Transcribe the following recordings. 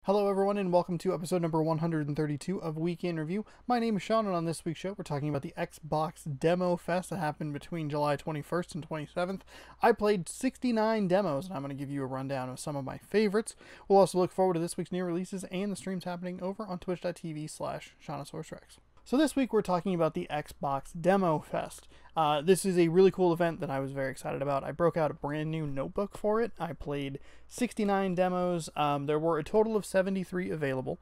Hello everyone and welcome to episode number 132 of Week in Review. My name is Sean and on this week's show we're talking about the Xbox Demofest that happened between July 21st and 27th. I played 69 demos and I'm going to give you a rundown of some of my favorites. We'll also look forward to this week's new releases and the streams happening over on twitch.tv/ShaunAsaurusRex. So this week we're talking about the Xbox Demofest. This is a really cool event that I was very excited about. I broke out a brand new notebook for it. I played 69 demos. There were a total of 73 available.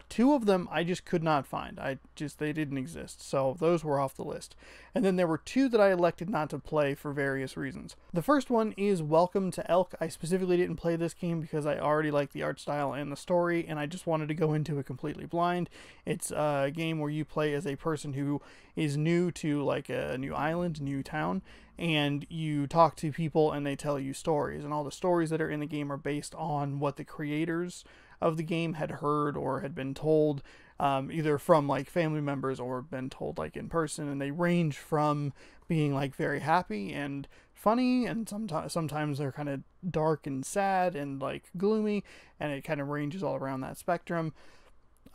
Two of them I just could not find. They didn't exist. So those were off the list. And then there were two that I elected not to play for various reasons. The first one is Welcome to Elk. I specifically didn't play this game because I already liked the art style and the story, and I just wanted to go into it completely blind. It's a game where you play as a person who is new to like a new island, new town, and you talk to people and they tell you stories, and all the stories that are in the game are based on what the creators of the game had heard or had been told, either from like family members or been told like in person, and they range from being like very happy and funny, and sometimes they're kind of dark and sad and like gloomy, and it kind of ranges all around that spectrum.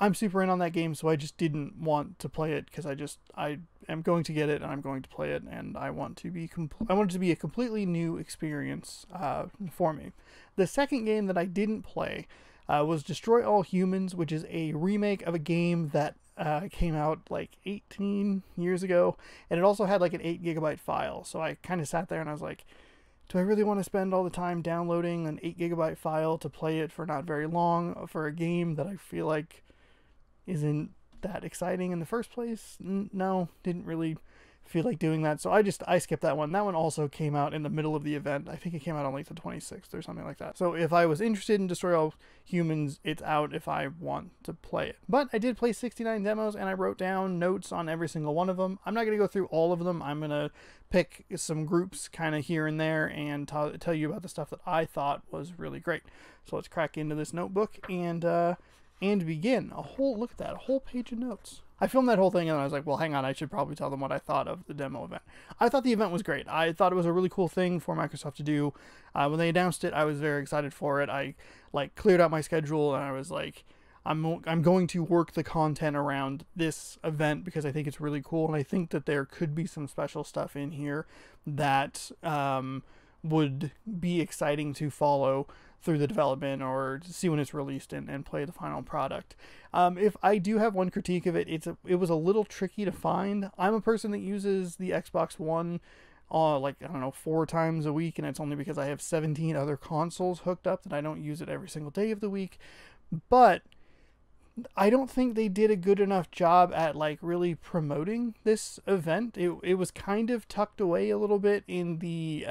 I'm super in on that game, so I just didn't want to play it because I am going to get it and I'm going to play it, and I want it to be a completely new experience for me. The second game that I didn't play was Destroy All Humans, which is a remake of a game that came out like 18 years ago, and it also had like an 8 GB file. So I kind of sat there and I was like, do I really want to spend all the time downloading an 8 GB file to play it for not very long for a game that I feel like isn't that exciting in the first place? No, didn't really feel like doing that, so I skipped that one. That one also came out in the middle of the event. I think it came out on like the 26th or something like that. So if I was interested in Destroy All Humans, it's out if I want to play it. But I did play 69 demos and I wrote down notes on every single one of them. I'm not going to go through all of them. I'm going to pick some groups kind of here and there and tell you about the stuff that I thought was really great. So let's crack into this notebook and begin. Look at that, a whole page of notes. I filmed that whole thing and I was like, well, hang on, I should probably tell them what I thought of the demo event. I thought the event was great. I thought it was a really cool thing for Microsoft to do. When they announced it, I was very excited for it. I like cleared out my schedule and I was like, I'm going to work the content around this event because I think it's really cool, and I think that there could be some special stuff in here that would be exciting to follow through the development or see when it's released and play the final product. If I do have one critique of it, it was a little tricky to find. I'm a person that uses the Xbox One like, I don't know, 4 times a week, and it's only because I have 17 other consoles hooked up that I don't use it every single day of the week. But I don't think they did a good enough job at like really promoting this event. It was kind of tucked away a little bit in the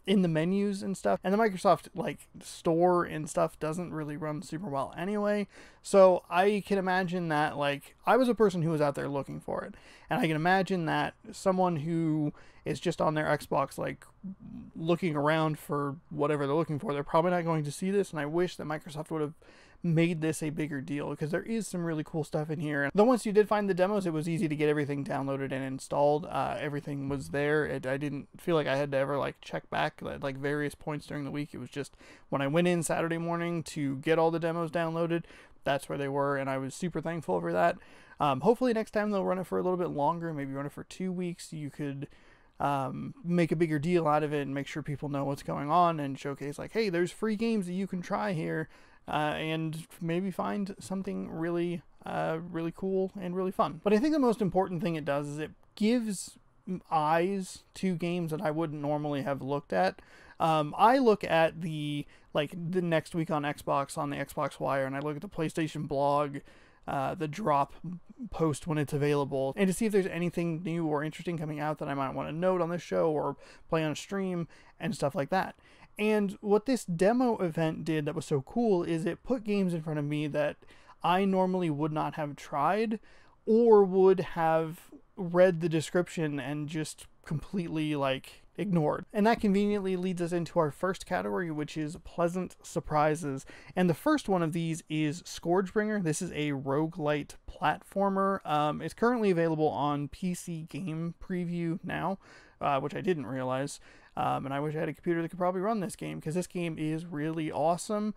menus and stuff, and the Microsoft like store and stuff doesn't really run super well anyway. So I can imagine that, like, I was a person who was out there looking for it, and I can imagine that someone who is just on their Xbox like looking around for whatever they're looking for, they're probably not going to see this, and I wish that Microsoft would have made this a bigger deal because there is some really cool stuff in here. And then once you did find the demos, it was easy to get everything downloaded and installed. Everything was there. I didn't feel like I had to ever like check back at like various points during the week. It was just when I went in Saturday morning to get all the demos downloaded, that's where they were, and I was super thankful for that. Hopefully next time they'll run it for a little bit longer, maybe run it for 2 weeks. You could make a bigger deal out of it and make sure people know what's going on and showcase like, hey, there's free games that you can try here. And maybe find something really cool and really fun. But I think the most important thing it does is it gives eyes to games that I wouldn't normally have looked at. I look at the next week on Xbox on the Xbox Wire, and I look at the PlayStation blog, the drop post when it's available, and to see if there's anything new or interesting coming out that I might want to note on this show or play on a stream and stuff like that. And what this demo event did that was so cool is it put games in front of me that I normally would not have tried or would have read the description and just completely like ignored. And that conveniently leads us into our first category, which is pleasant surprises. And the first one of these is ScourgeBringer. This is a roguelite platformer. It's currently available on PC Game Preview now, which I didn't realize. And I wish I had a computer that could probably run this game, because this game is really awesome.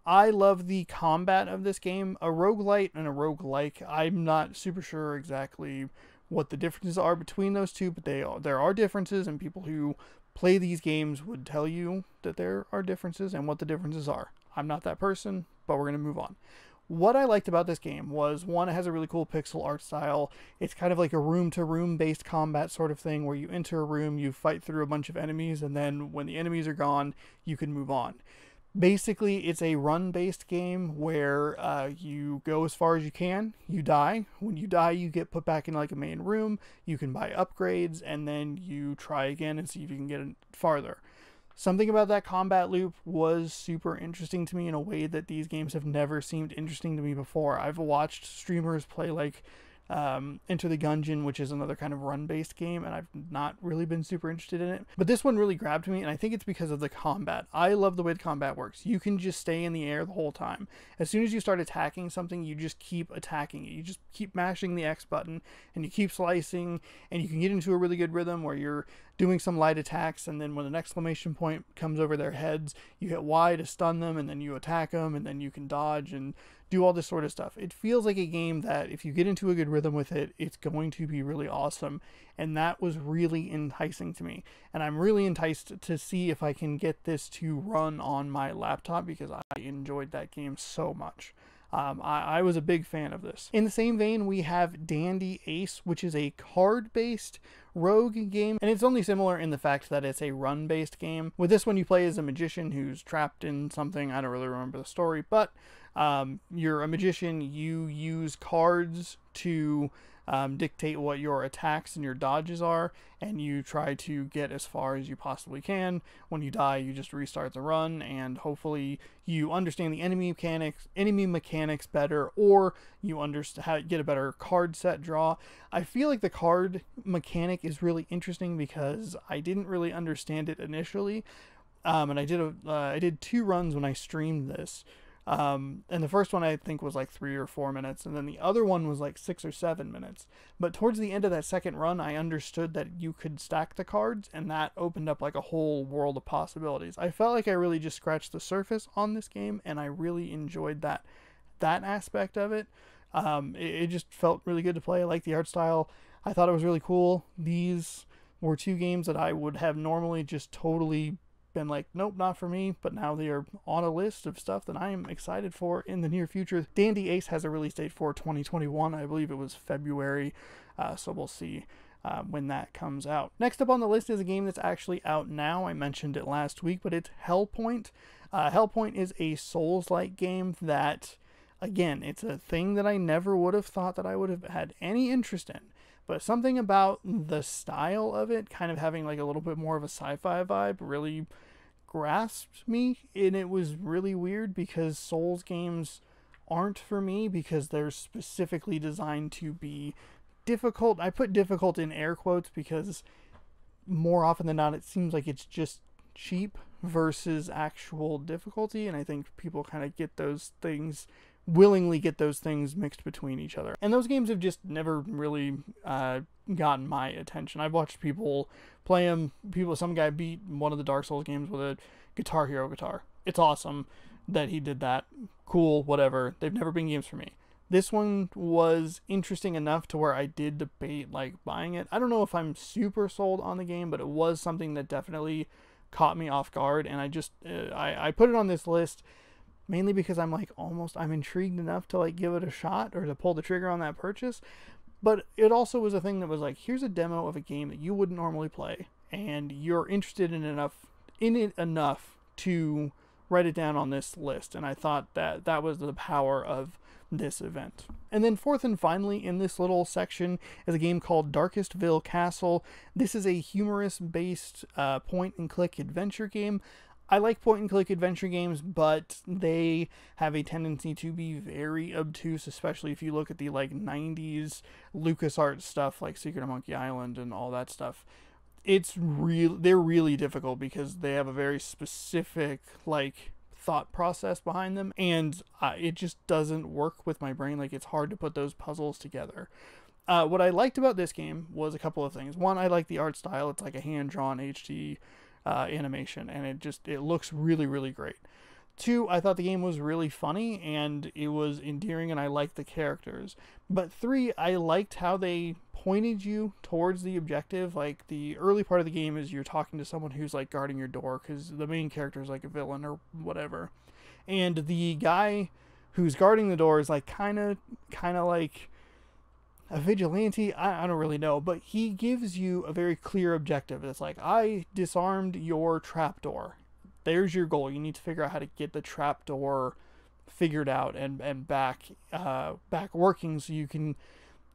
I love the combat of this game. A roguelite and a roguelike, I'm not super sure exactly what the differences are between those two, but there are differences, and people who play these games would tell you that there are differences and what the differences are. I'm not that person, but we're going to move on. What I liked about this game was, one, it has a really cool pixel art style. It's kind of like a room-to-room based combat sort of thing, where you enter a room, you fight through a bunch of enemies, and then when the enemies are gone, you can move on. Basically, it's a run-based game where you go as far as you can, you die. When you die, you get put back in like a main room, you can buy upgrades, and then you try again and see if you can get it farther. Something about that combat loop was super interesting to me in a way that these games have never seemed interesting to me before. I've watched streamers play like Enter the Gungeon, which is another kind of run-based game, and I've not really been super interested in it. But this one really grabbed me, and I think it's because of the combat. I love the way the combat works. You can just stay in the air the whole time. As soon as you start attacking something, you just keep attacking it. You just keep mashing the X button, and you keep slicing, and you can get into a really good rhythm where you're doing some light attacks, and then when an exclamation point comes over their heads, you hit Y to stun them, and then you attack them, and then you can dodge and do all this sort of stuff. It feels like a game that if you get into a good rhythm with it, it's going to be really awesome, and that was really enticing to me. And I'm really enticed to see if I can get this to run on my laptop, because I enjoyed that game so much. I was a big fan of this. In the same vein, we have Dandy Ace, which is a card-based rogue game, and it's only similar in the fact that it's a run-based game. With this one, you play as a magician who's trapped in something. I don't really remember the story, but you're a magician. You use cards to dictate what your attacks and your dodges are, and you try to get as far as you possibly can. When you die, you just restart the run, and hopefully you understand the enemy mechanics better, or you understand how to get a better card set draw. I feel like the card mechanic is really interesting because I didn't really understand it initially, and I did 2 runs when I streamed this. And the first one I think was like 3 or 4 minutes, and then the other one was like 6 or 7 minutes. But towards the end of that second run, I understood that you could stack the cards, and that opened up like a whole world of possibilities. I felt like I really just scratched the surface on this game, and I really enjoyed that aspect of it. It just felt really good to play. I liked the art style. I thought it was really cool. These were 2 games that I would have normally just totally been like, nope, not for me, but now they are on a list of stuff that I am excited for in the near future. Dandy Ace has a release date for 2021. I believe it was February, so we'll see when that comes out. Next up on the list is a game that's actually out now. I mentioned it last week, but it's Hellpoint. Hellpoint is a Souls-like game that, again, it's a thing that I never would have thought that I would have had any interest in. But something about the style of it, kind of having like a little bit more of a sci-fi vibe, really grasped me. And it was really weird because Souls games aren't for me because they're specifically designed to be difficult. I put difficult in air quotes because more often than not, it seems like it's just cheap versus actual difficulty. And I think people kind of willingly get those things mixed between each other. And those games have just never really gotten my attention. I've watched people play them. Some guy beat one of the Dark Souls games with a Guitar Hero guitar. It's awesome that he did that. Cool, whatever. They've never been games for me. This one was interesting enough to where I did debate like buying it. I don't know if I'm super sold on the game, but it was something that definitely caught me off guard, and I put it on this list mainly because I'm intrigued enough to like give it a shot or to pull the trigger on that purchase. But it also was a thing that was like, here's a demo of a game that you wouldn't normally play, and you're interested in it enough to write it down on this list. And I thought that was the power of this event. And then fourth and finally in this little section is a game called Darkestville Castle. This is a humorous-based point-and-click adventure game. I like point-and-click adventure games, but they have a tendency to be very obtuse, especially if you look at the like 90s LucasArts stuff like Secret of Monkey Island and all that stuff. They're really difficult because they have a very specific like thought process behind them, and it just doesn't work with my brain. Like, it's hard to put those puzzles together. What I liked about this game was a couple of things. One, I like the art style. It's like a hand-drawn HD animation, and it looks really, really great. 2, I thought the game was really funny and it was endearing and I liked the characters. But 3, I liked how they pointed you towards the objective. Like, the early part of the game is you're talking to someone who's like guarding your door because the main character is like a villain or whatever. And the guy who's guarding the door is like kind of like a vigilante. I don't really know, but he gives you a very clear objective. It's like, I disarmed your trapdoor. There's your goal. You need to figure out how to get the trapdoor figured out and back working so you can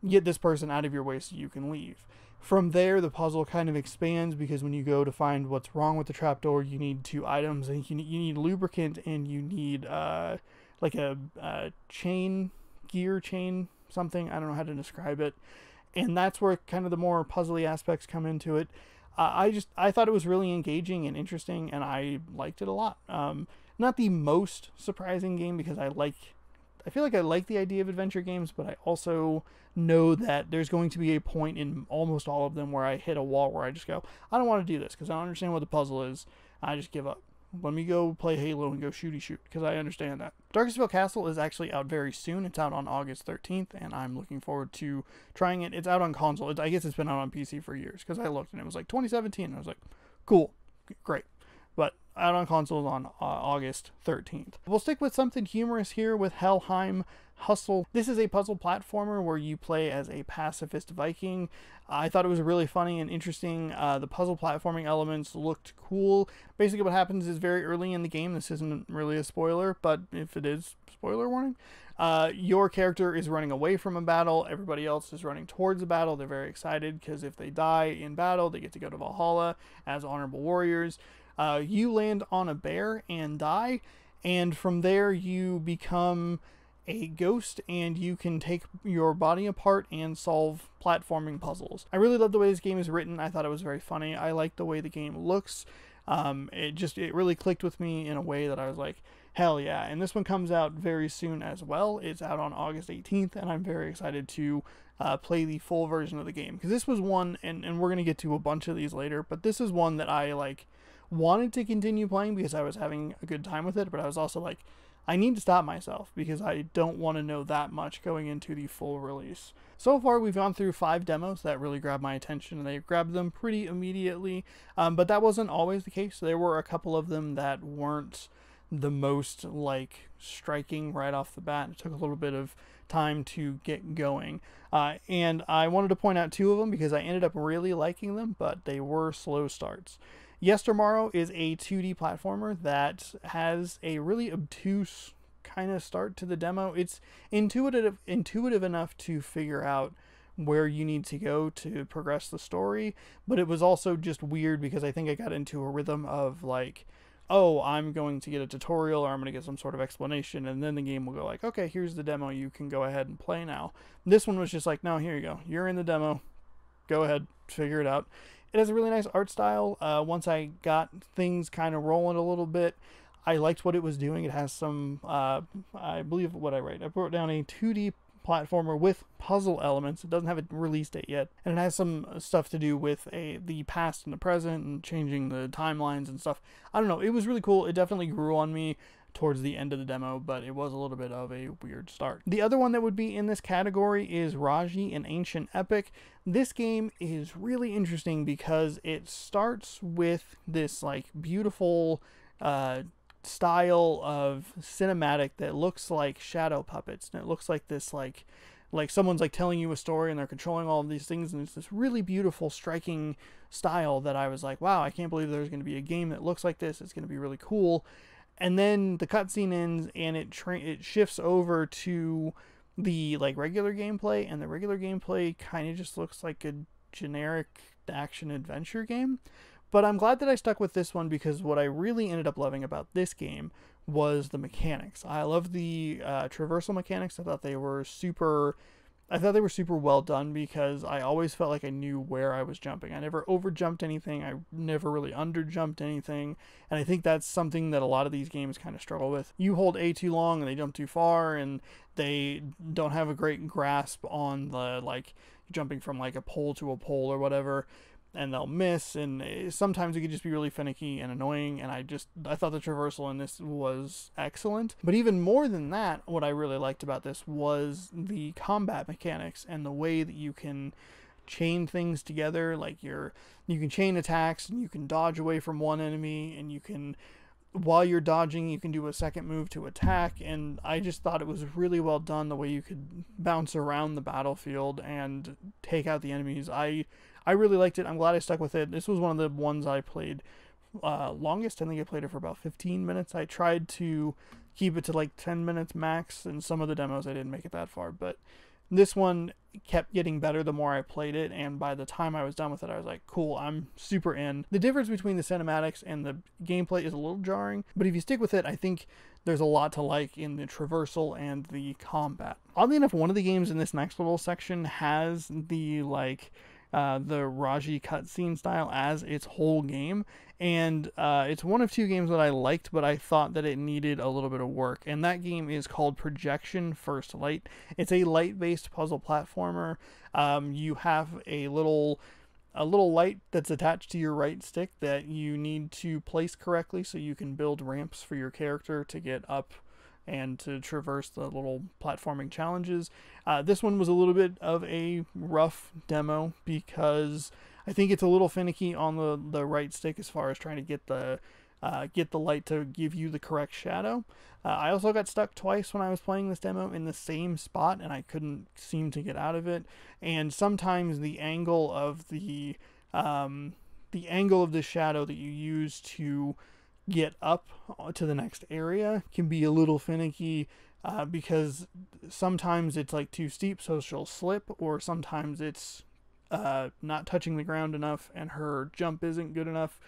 get this person out of your way so you can leave. From there, the puzzle kind of expands because when you go to find what's wrong with the trapdoor, you need 2 items, and you need lubricant and you need like a gear chain, something. I don't know how to describe it. And that's where kind of the more puzzly aspects come into it. I thought it was really engaging and interesting, and I liked it a lot. Not the most surprising game because I feel like I like the idea of adventure games, but I also know that there's going to be a point in almost all of them where I hit a wall where I just go, I don't want to do this because I don't understand what the puzzle is. I just give up. Let me go play Halo and go shooty shoot because I understand that. Darkestville Castle is actually out very soon. It's out on August 13th, and I'm looking forward to trying it. It's out on console. I guess it's been out on PC for years because I looked and it was like 2017. And I was like, cool, great. But out on consoles on August 13th. We'll stick with something humorous here with Helheim Hustle. This is a puzzle platformer where you play as a pacifist Viking. I thought it was really funny and interesting. The puzzle platforming elements looked cool. Basically what happens is very early in the game, this isn't really a spoiler, but if it is, spoiler warning, your character is running away from a battle. Everybody else is running towards a battle. They're very excited because if they die in battle, they get to go to Valhalla as honorable warriors. You land on a bear and die, and from there you become a ghost and you can take your body apart and solve platforming puzzles. I really love the way this game is written. I thought it was very funny. I like the way the game looks. It really clicked with me in a way that I was like, hell yeah. And this one comes out very soon as well. It's out on August 18th, and I'm very excited to play the full version of the game, because this was one, and we're going to get to a bunch of these later, but this is one that I wanted to continue playing because I was having a good time with it, but I was also like, I need to stop myself because I don't want to know that much going into the full release. So far, we've gone through 5 demos that really grabbed my attention, and they grabbed them pretty immediately, but that wasn't always the case. There were a couple of them that weren't the most striking right off the bat. It took a little bit of time to get going, and I wanted to point out 2 of them because I ended up really liking them, but they were slow starts. YesterMorrow is a 2D platformer that has a really obtuse kind of start to the demo. It's intuitive enough to figure out where you need to go to progress the story, but it was also just weird because I think I got into a rhythm of oh, I'm going to get a tutorial or I'm going to get some sort of explanation, and then the game will go okay, here's the demo, you can go ahead and play now. This one was just no, here you go, you're in the demo, go ahead, figure it out. It has a really nice art style. Once I got things kind of rolling a little bit, I liked what it was doing. It has some, I believe what I wrote down a 2D platformer with puzzle elements. It doesn't have a release date yet. And it has some stuff to do with the past and the present and changing the timelines and stuff. I don't know. It was really cool. It definitely grew on me towards the end of the demo, but it was a little bit of a weird start. The other one that would be in this category is Raji, an Ancient Epic. This game is really interesting because it starts with this beautiful style of cinematic that looks like shadow puppets, and it looks like this like someone's telling you a story and they're controlling all of these things, and it's this really beautiful, striking style that I was like, wow, I can't believe there's going to be a game that looks like this. It's going to be really cool. And then the cutscene ends and it shifts over to the regular gameplay, and the regular gameplay kind of just looks like a generic action adventure game. But I'm glad that I stuck with this one because what I really ended up loving about this game was the mechanics. I love the traversal mechanics. I thought they were super well done because I always felt like I knew where I was jumping. I never overjumped anything. I never really underjumped anything. And I think that's something that a lot of these games kind of struggle with. You hold A too long and they jump too far, and they don't have a great grasp on the jumping from a pole to a pole or whatever. and they'll miss, and sometimes it could just be really finicky and annoying, and I thought the traversal in this was excellent. But even more than that, what I really liked about this was the combat mechanics and the way that you can chain things together. Like you can chain attacks, and you can dodge away from one enemy, and you can, while you're dodging, you can do a second move to attack. And I just thought it was really well done, the way you could bounce around the battlefield and take out the enemies. I really liked it. I'm glad I stuck with it. This was one of the ones I played longest. I think I played it for about 15 minutes. I tried to keep it to like 10 minutes max, and some of the demos I didn't make it that far, but this one kept getting better the more I played it, and by the time I was done with it, I was like, cool, I'm super in. The difference between the cinematics and the gameplay is a little jarring, but if you stick with it, I think there's a lot to like in the traversal and the combat. Oddly enough, one of the games in this next little section has the Raji cutscene style as its whole game, and it's one of two games that I liked, but I thought that it needed a little bit of work, and that game is called Projection First Light. It's a light-based puzzle platformer. You have a little light that's attached to your right stick that you need to place correctly so you can build ramps for your character to get up and to traverse the little platforming challenges. This one was a little bit of a rough demo because I think it's a little finicky on the right stick as far as trying to get the light to give you the correct shadow. I also got stuck twice when I was playing this demo in the same spot, and I couldn't seem to get out of it. And sometimes the angle of the shadow that you use to get up to the next area can be a little finicky, because sometimes it's like too steep, so she'll slip, or sometimes it's not touching the ground enough and her jump isn't good enough.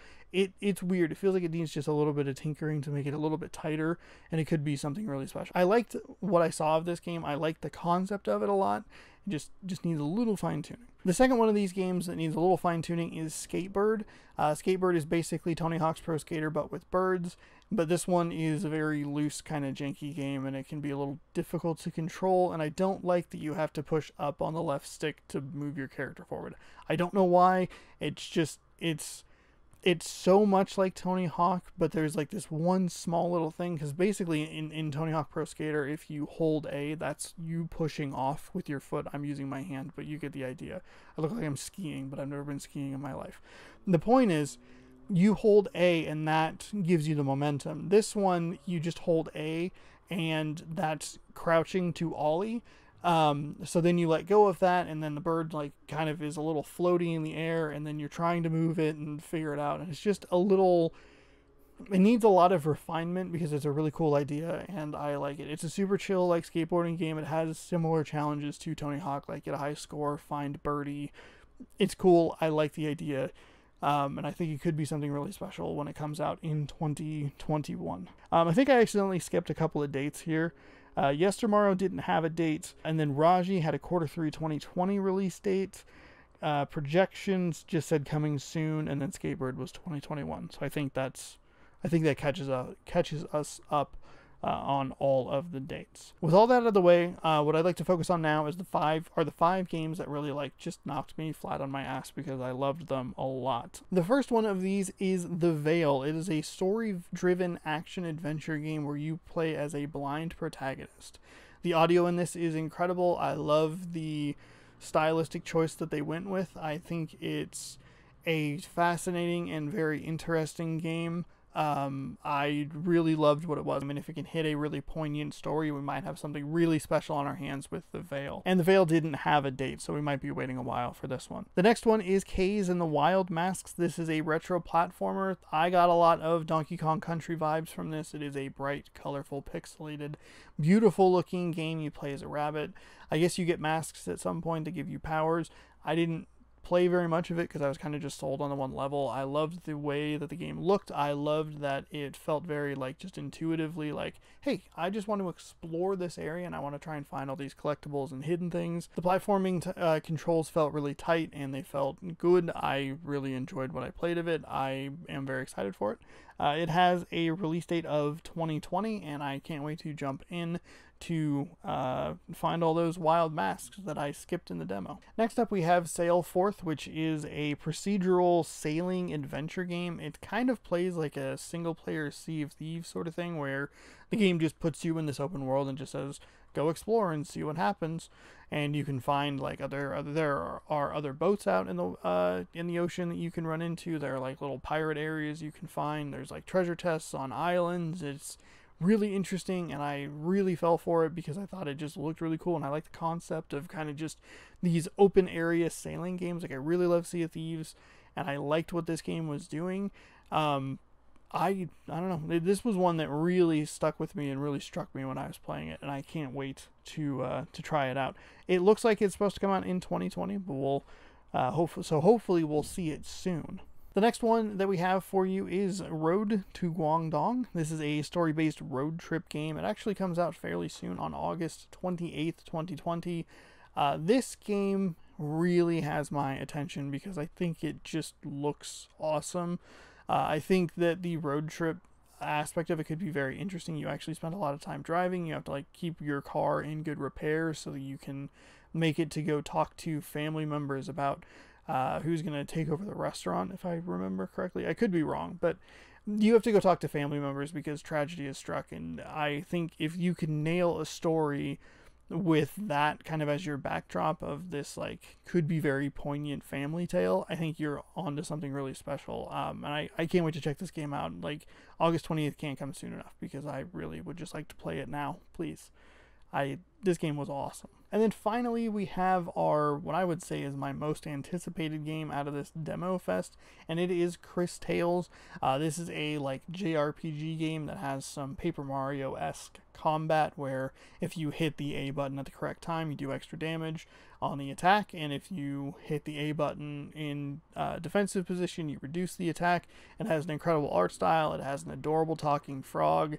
It's weird. It feels like it needs just a little bit of tinkering to make it a little bit tighter, and it could be something really special. I liked what I saw of this game. I liked the concept of it a lot. It just needs a little fine-tuning. The second one of these games that needs a little fine-tuning is SkateBird. SkateBird is basically Tony Hawk's Pro Skater, but with birds. But this one is a very loose, kind of janky game, and it can be a little difficult to control, and I don't like that you have to push up on the left stick to move your character forward. I don't know why. It's so much like Tony Hawk, but there's like this one small little thing, because basically in Tony Hawk Pro Skater, if you hold A, that's you pushing off with your foot. I'm using my hand, but you get the idea. I look like I'm skiing, but I've never been skiing in my life. The point is, you hold A and that gives you the momentum. This one, you just hold A and that's crouching to ollie. So then you let go of that, and then the bird like kind of is a little floaty in the air, and then you're trying to move it and figure it out, and it's just a little, it needs a lot of refinement because it's a really cool idea and I like it. It's a super chill like skateboarding game. It has similar challenges to Tony Hawk, like get a high score, find birdie. It's cool. I like the idea. And I think it could be something really special when it comes out in 2021. I think I accidentally skipped a couple of dates here. YesterMorrow didn't have a date, and then Raji had a Q3 2020 release date. Projections just said coming soon, and then SkateBird was 2021. So I think that catches us up on all of the dates. With all that out of the way, what I'd like to focus on now is the five games that really like just knocked me flat on my ass because I loved them a lot. The first one of these is The Vale. It is a story-driven action-adventure game where you play as a blind protagonist. The audio in this is incredible. I love the stylistic choice that they went with. I think it's a fascinating and very interesting game. I really loved what it was. I mean, if it can hit a really poignant story, we might have something really special on our hands with The Vale. And The Vale didn't have a date, so we might be waiting a while for this one. The next one is Kaze and the Wild Masks. This is a retro platformer. I got a lot of Donkey Kong Country vibes from this. It is a bright, colorful, pixelated, beautiful looking game. You play as a rabbit. I guess you get masks at some point to give you powers. I didn't play very much of it because I was kind of just sold on the one level. I loved the way that the game looked. I loved that it felt very like just intuitively like, hey, I just want to explore this area and I want to try and find all these collectibles and hidden things. The platforming controls felt really tight and they felt good. I really enjoyed what I played of it. I am very excited for it. It has a release date of 2020 and I can't wait to jump in to find all those wild masks that I skipped in the demo. Next up we have Sail Forth, which is a procedural sailing adventure game. It kind of plays like a single player Sea of Thieves sort of thing, where the game just puts you in this open world and just says, go explore and see what happens. And you can find like there are other boats out in the ocean that you can run into. There are like little pirate areas you can find. There's like treasure chests on islands. It's really interesting, and I really fell for it because I thought it just looked really cool, and I like the concept of kind of just these open area sailing games. Like, I really love Sea of Thieves, and I liked what this game was doing. I don't know, this was one that really stuck with me and really struck me when I was playing it, and I can't wait to try it out. It looks like it's supposed to come out in 2020, but we'll hopefully we'll see it soon. The next one that we have for you is Road to Guangdong. This is a story-based road trip game. It actually comes out fairly soon on August 28th, 2020. This game really has my attention because I think it just looks awesome. I think that the road trip aspect of it could be very interesting. You actually spend a lot of time driving. You have to like keep your car in good repair so that you can make it to go talk to family members about who's going to take over the restaurant, if I remember correctly. I could be wrong, but you have to go talk to family members because tragedy has struck, and I think if you can nail a story with that kind of as your backdrop of this like could be very poignant family tale, I think you're onto something really special. And I can't wait to check this game out. Like, August 20th can't come soon enough because I really would just like to play it now, please. This game was awesome. And then finally we have our, what I would say is my most anticipated game out of this Demofest, and it is CrisTales. This is a like JRPG game that has some Paper Mario-esque combat where if you hit the A button at the correct time, you do extra damage on the attack, and if you hit the A button in defensive position, you reduce the attack. It has an incredible art style. It has an adorable talking frog.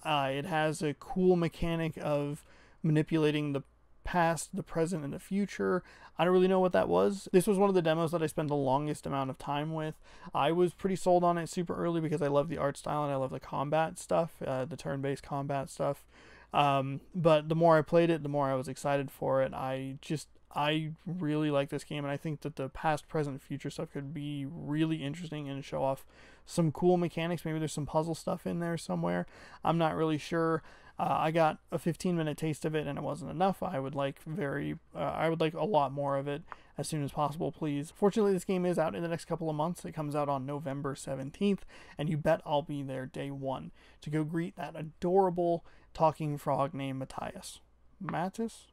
It has a cool mechanic of manipulating the past, the present, and the future. I don't really know what that was. This was one of the demos that I spent the longest amount of time with. I was pretty sold on it super early because I love the art style and I love the combat stuff, the turn-based combat stuff. But the more I played it, the more I was excited for it. I really like this game, and I think that the past, present, future stuff could be really interesting and show off some cool mechanics. Maybe there's some puzzle stuff in there somewhere. I'm not really sure. I got a 15-minute taste of it, and it wasn't enough. I would like a lot more of it as soon as possible, please. Fortunately, this game is out in the next couple of months. It comes out on November 17th, and you bet I'll be there day one to go greet that adorable talking frog named Matthias. Matthias?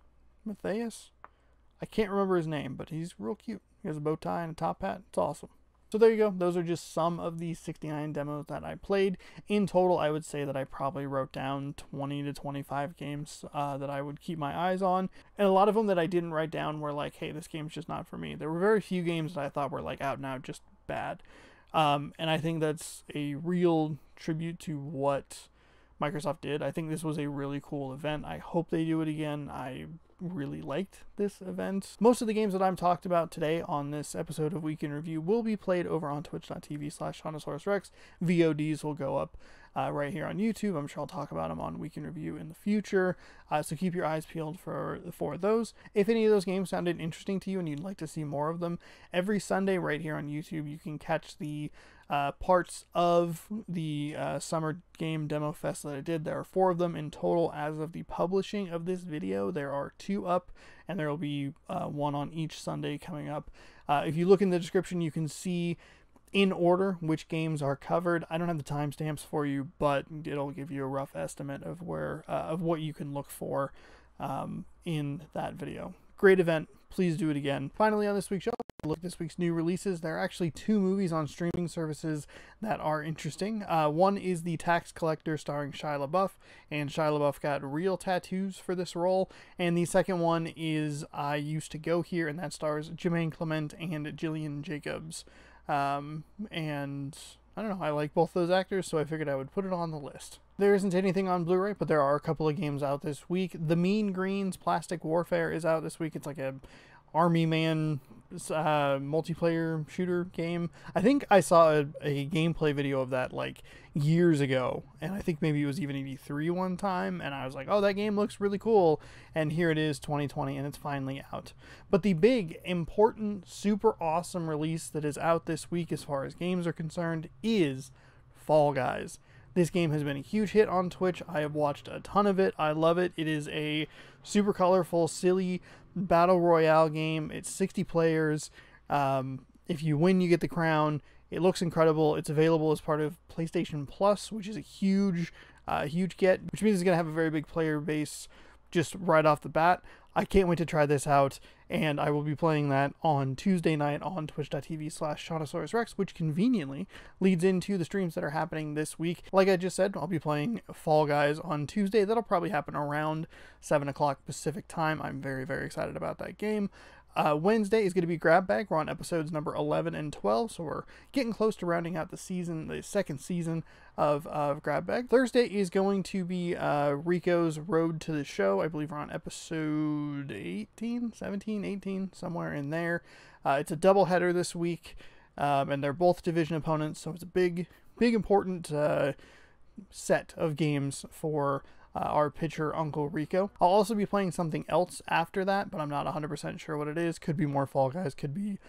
I can't remember his name, but he's real cute. He has a bow tie and a top hat. It's awesome. So there you go. Those are just some of the 69 demos that I played. In total, I would say that I probably wrote down 20 to 25 games that I would keep my eyes on. And a lot of them that I didn't write down were like, hey, this game's just not for me. There were very few games that I thought were like out and out just bad. And I think that's a real tribute to what Microsoft did. I think this was a really cool event. I hope they do it again. I really liked this event. Most of the games that I'm talked about today on this episode of Week in Review will be played over on twitch.tv/ShaunosaurusRex. VODs will go up right here on YouTube. I'm sure I'll talk about them on Week in Review in the future, so keep your eyes peeled for those. If any of those games sounded interesting to you and you'd like to see more of them, every Sunday right here on YouTube you can catch the parts of the summer game demo fest that I did. There are 4 of them in total as of the publishing of this video. There are 2 up, and there will be 1 on each Sunday coming up. If you look in the description, you can see in order which games are covered. I don't have the timestamps for you, but it'll give you a rough estimate of where of what you can look for in that video. Great event. Please do it again. Finally, on this week's show, look at this week's new releases. There are actually 2 movies on streaming services that are interesting. One is The Tax Collector starring Shia LaBeouf, and Shia LaBeouf got real tattoos for this role. And the second one is I Used to Go Here, and that stars Jermaine Clement and Jillian Jacobs. And I don't know, I like both those actors, so I figured I would put it on the list. There isn't anything on Blu-ray, but there are a couple of games out this week. The Mean Greens Plastic Warfare is out this week. It's like a army man multiplayer shooter game. I think I saw a gameplay video of that like years ago, and I think maybe it was even E3 one time, and I was like, oh, that game looks really cool, and here it is 2020, and it's finally out. But the big, important, super awesome release that is out this week as far as games are concerned is Fall Guys. This game has been a huge hit on Twitch. I have watched a ton of it. I love it. It is a super colorful, silly battle royale game. It's 60 players. If you win, you get the crown. It looks incredible. It's available as part of PlayStation Plus, which is a huge get, which means it's going to have a very big player base just right off the bat. I can't wait to try this out, and I will be playing that on Tuesday night on twitch.tv/ShaunosaurusRex, which conveniently leads into the streams that are happening this week. Like I just said, I'll be playing Fall Guys on Tuesday. That'll probably happen around 7 o'clock Pacific time. I'm very, very excited about that game. Wednesday is going to be Grab Bag. We're on episodes number 11 and 12, so we're getting close to rounding out the season, the second season of Grab Bag. Thursday is going to be Rico's Road to the Show. I believe we're on episode 18, 17, 18, somewhere in there. It's a doubleheader this week, and they're both division opponents, so it's a big, important set of games for our pitcher, Uncle Rico. I'll also be playing something else after that, but I'm not 100% sure what it is. Could be more Fall Guys, could be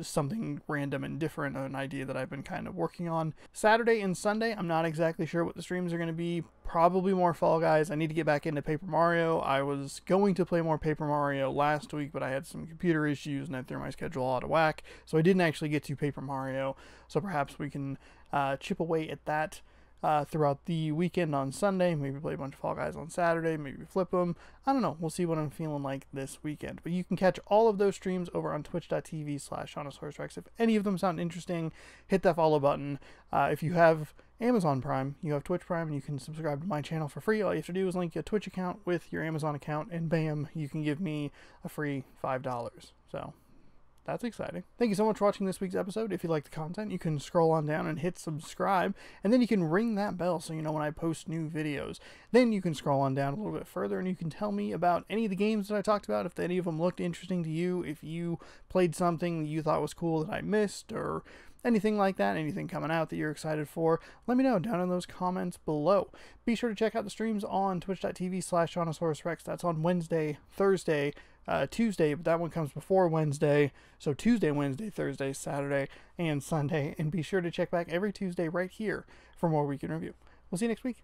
something random and different, an idea that I've been kind of working on. Saturday and Sunday, I'm not exactly sure what the streams are going to be. Probably more Fall Guys. I need to get back into Paper Mario. I was going to play more Paper Mario last week, but I had some computer issues and I threw my schedule out of whack, so I didn't actually get to Paper Mario. So perhaps we can chip away at that throughout the weekend on Sunday. Maybe play a bunch of Fall Guys on Saturday, maybe flip them. I don't know. We'll see what I'm feeling like this weekend. But you can catch all of those streams over on twitch.tv/ShaunosaurusRex. If any of them sound interesting, hit that follow button. If you have Amazon Prime, you have Twitch Prime, and you can subscribe to my channel for free. All you have to do is link a Twitch account with your Amazon account, and bam, you can give me a free $5. So that's exciting. Thank you so much for watching this week's episode. If you like the content, you can scroll on down and hit subscribe, and then you can ring that bell so you know when I post new videos. Then you can scroll on down a little bit further and you can tell me about any of the games that I talked about, if any of them looked interesting to you, if you played something that you thought was cool that I missed, or anything like that, anything coming out that you're excited for, let me know down in those comments below. Be sure to check out the streams on twitch.tv/ShaunosaurusRex. That's on Wednesday, Thursday, Tuesday, but that one comes before Wednesday, so Tuesday, Wednesday, Thursday, Saturday, and Sunday. And be sure to check back every Tuesday right here for more Week in Review. We'll see you next week.